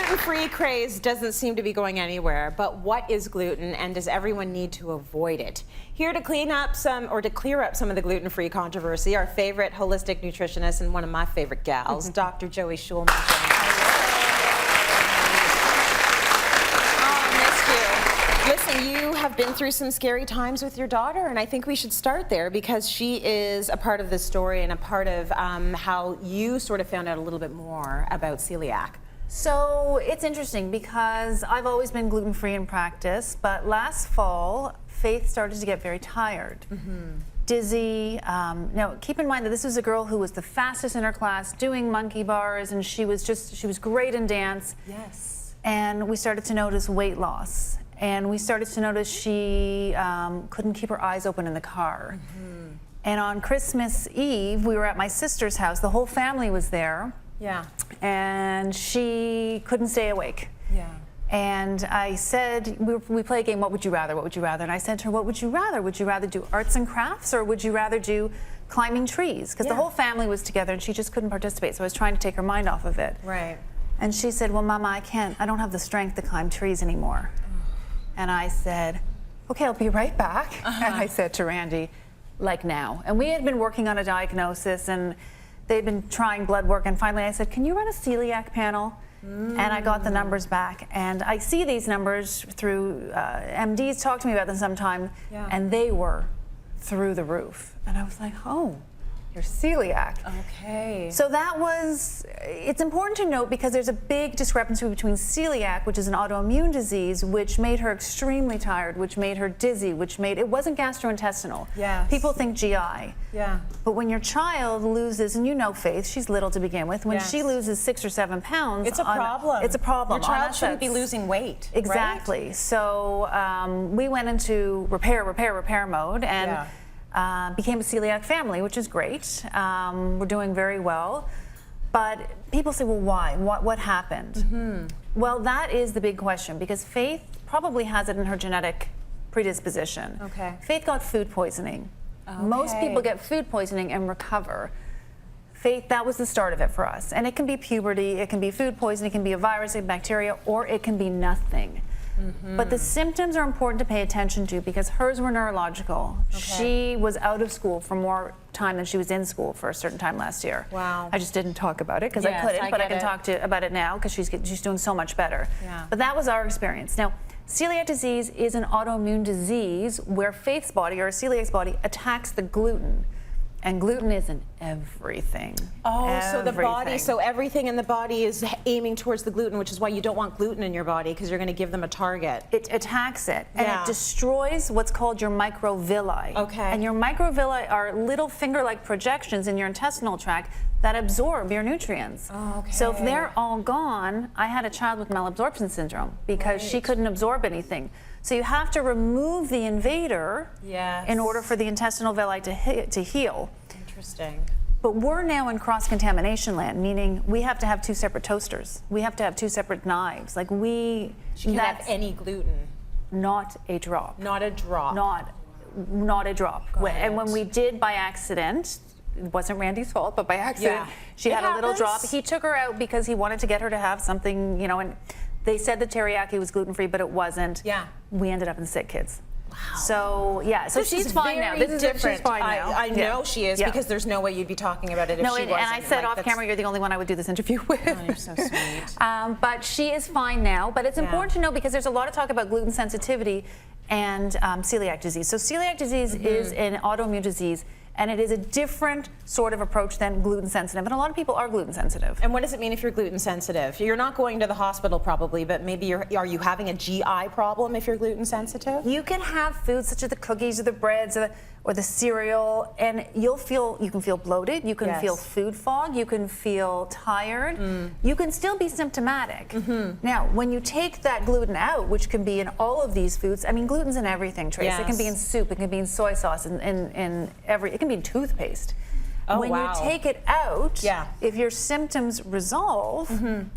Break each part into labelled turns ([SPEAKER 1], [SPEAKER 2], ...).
[SPEAKER 1] gluten-free craze doesn't seem to be going anywhere, but what is gluten and does everyone need to avoid it? Here to clear up some of the gluten-free controversy, our favorite holistic nutritionist and one of my favorite gals, Dr. Joey Shulman. Listen, you have been through some scary times with your daughter, and I think we should start there because she is a part of this story and a part of how you sort of found out a little bit more about celiac.
[SPEAKER 2] So it's interesting because I've always been gluten-free in practice, but last fall, Faith started to get very tired. Dizzy. Now, keep in mind that this was a girl who was the fastest in her class, doing monkey bars, and she was great in dance.
[SPEAKER 1] Yes.
[SPEAKER 2] And we started to notice weight loss. And we started to notice she couldn't keep her eyes open in the car. And on Christmas Eve, we were at my sister's house. The whole family was there.
[SPEAKER 1] Yeah.
[SPEAKER 2] And she couldn't stay awake.
[SPEAKER 1] Yeah.
[SPEAKER 2] And I said, we play a game, what would you rather, what would you rather? And I said to her, what would you rather? Would you rather do arts and crafts or would you rather do climbing trees? Because the whole family was together and she just couldn't participate. So I was trying to take her mind off of it.
[SPEAKER 1] Right.
[SPEAKER 2] And she said, well, Mama, I don't have the strength to climb trees anymore. And I said, okay, I'll be right back. And I said to Randy, like now. And we had been working on a diagnosis and they'd been trying blood work. And finally I said, can you run a celiac panel? And I got the numbers back. And I see these numbers through, MDs talk to me about them sometime, and they were through the roof. And I was like, oh, you're celiac.
[SPEAKER 1] Okay.
[SPEAKER 2] So that was, it's important to note because there's a big discrepancy between celiac, which is an autoimmune disease, which made her extremely tired, which made her dizzy, it wasn't gastrointestinal.
[SPEAKER 1] Yes.
[SPEAKER 2] People think GI.
[SPEAKER 1] Yeah.
[SPEAKER 2] But when your child loses, and you know Faith, she's little to begin with, when she loses 6 or 7 pounds.
[SPEAKER 1] It's a problem.
[SPEAKER 2] It's a problem.
[SPEAKER 1] Your child shouldn't be losing weight.
[SPEAKER 2] Exactly.
[SPEAKER 1] Right?
[SPEAKER 2] So we went into repair mode and became a celiac family, which is great. We're doing very well. But people say, well, why? What happened? Well, that is the big question because Faith probably has it in her genetic predisposition.
[SPEAKER 1] Okay.
[SPEAKER 2] Faith got food poisoning. Okay. Most people get food poisoning and recover. Faith, that was the start of it for us. And it can be puberty, it can be food poisoning, it can be a virus, a bacteria, or it can be nothing. But the symptoms are important to pay attention to because hers were neurological. She was out of school for more time than she was in school for a certain time last year.
[SPEAKER 1] Wow.
[SPEAKER 2] I just didn't talk about it because I couldn't, but I can talk about it now because she's doing so much better.
[SPEAKER 1] Yeah.
[SPEAKER 2] But that was our experience. Now, celiac disease is an autoimmune disease where Faith's body or celiac's body attacks the gluten. And gluten is in everything.
[SPEAKER 1] Oh, so everything in the body is aiming towards the gluten, which is why you don't want gluten in your body because you're going to give them a target.
[SPEAKER 2] It attacks it, and it destroys what's called your microvilli.
[SPEAKER 1] Okay.
[SPEAKER 2] And your microvilli are little finger-like projections in your intestinal tract that absorb your nutrients.
[SPEAKER 1] Oh, okay.
[SPEAKER 2] So if they're all gone, I had a child with malabsorption syndrome because she couldn't absorb anything. So you have to remove the invader in order for the intestinal villi to heal.
[SPEAKER 1] Interesting.
[SPEAKER 2] But we're now in cross-contamination land, meaning we have to have 2 separate toasters. We have to have 2 separate knives. Like
[SPEAKER 1] She can have any gluten.
[SPEAKER 2] Not a drop.
[SPEAKER 1] Not a drop.
[SPEAKER 2] Not a drop. And when we did by accident, it wasn't Randy's fault, but by accident, she had a little drop. He took her out because he wanted to get her to have something, you know, and they said the teriyaki was gluten-free, but it wasn't.
[SPEAKER 1] Yeah.
[SPEAKER 2] We ended up in sick kids.
[SPEAKER 1] Wow.
[SPEAKER 2] So, so she's fine now.
[SPEAKER 1] This is different.
[SPEAKER 2] She's fine now.
[SPEAKER 1] I know she is because there's no way you'd be talking about it if she wasn't.
[SPEAKER 2] And I said off camera, you're the only one I would do this interview with.
[SPEAKER 1] Oh, you're so sweet.
[SPEAKER 2] But she is fine now. But it's important to know because there's a lot of talk about gluten sensitivity and celiac disease. So celiac disease is an autoimmune disease. And it is a different sort of approach than gluten sensitive. And a lot of people are gluten sensitive.
[SPEAKER 1] And what does it mean if you're gluten sensitive? You're not going to the hospital probably, but maybe are you having a GI problem if you're gluten sensitive?
[SPEAKER 2] You can have foods such as the cookies or the breads or the cereal, and you can feel bloated, you can feel food fog, you can feel tired, you can still be symptomatic. Now, when you take that gluten out, which can be in all of these foods, I mean, gluten's in everything, Trace. It can be in soup, it can be in soy sauce, it can be in toothpaste. When you take it out, if your symptoms resolve,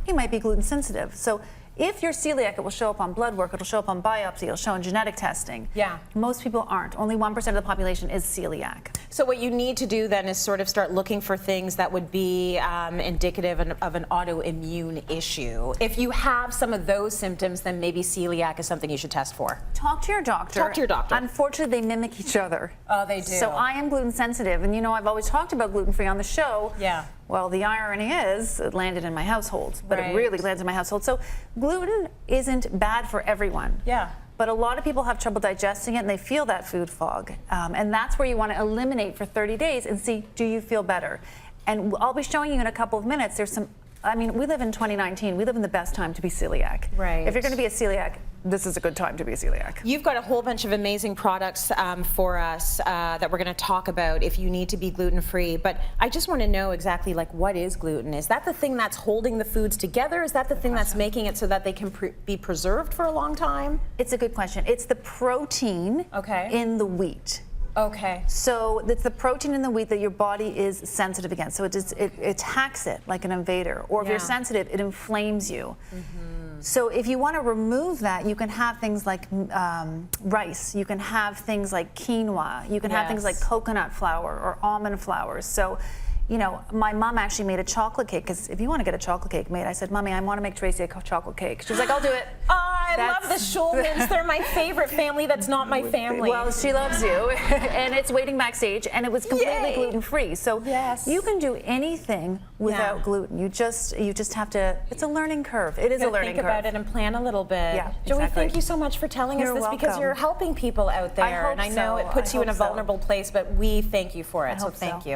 [SPEAKER 2] you might be gluten sensitive. So If you're celiac, it will show up on blood work, it'll show up on biopsy, it'll show in genetic testing.
[SPEAKER 1] Yeah.
[SPEAKER 2] Most people aren't. Only 1% of the population is celiac.
[SPEAKER 1] So what you need to do then is sort of start looking for things that would be indicative of an autoimmune issue. If you have some of those symptoms, then maybe celiac is something you should test for.
[SPEAKER 2] Talk to your doctor.
[SPEAKER 1] Talk to your doctor.
[SPEAKER 2] Unfortunately, they mimic each other.
[SPEAKER 1] Oh, they do.
[SPEAKER 2] So I am gluten sensitive, and you know I've always talked about gluten-free on the show.
[SPEAKER 1] Yeah.
[SPEAKER 2] Well, the irony is it landed in my household, but
[SPEAKER 1] Right.
[SPEAKER 2] it really lands in my household. So gluten isn't bad for everyone.
[SPEAKER 1] Yeah.
[SPEAKER 2] But a lot of people have trouble digesting it, and they feel that food fog. And that's where you want to eliminate for 30 days and see, do you feel better? And I'll be showing you in a couple of minutes. There's some, I mean, we live in 2019. We live in the best time to be celiac.
[SPEAKER 1] Right.
[SPEAKER 2] If you're going to be a celiac, this is a good time to be a celiac.
[SPEAKER 1] You've got a whole bunch of amazing products for us that we're going to talk about if you need to be gluten-free. But I just want to know exactly, like, what is gluten? Is that the thing that's holding the foods together? Is that the thing that's making it so that they can be preserved for a long time?
[SPEAKER 2] It's a good question. It's the protein in the wheat.
[SPEAKER 1] Okay.
[SPEAKER 2] So it's the protein in the wheat that your body is sensitive against. So it attacks it like an invader. Or if you're sensitive, it inflames you. So if you want to remove that, you can have things like rice. You can have things like quinoa. You can have things like coconut flour or almond flour. So, you know, my mom actually made a chocolate cake, because if you want to get a chocolate cake made, I said, Mommy, I want to make Tracy a chocolate cake. She's like, I'll do it.
[SPEAKER 1] I love the Shulmans. They're my favorite family that's not my family.
[SPEAKER 2] Well, she loves you, and it's waiting backstage, and it was completely gluten-free. So you can do anything without gluten. You just have to. It's a learning curve. It is a learning curve.
[SPEAKER 1] Think about it and plan a little bit.
[SPEAKER 2] Yeah,
[SPEAKER 1] Joey,
[SPEAKER 2] exactly.
[SPEAKER 1] thank you so much for telling us this, because you're helping people out there, and I know it puts you in a vulnerable place, but we thank you for it. So thank you.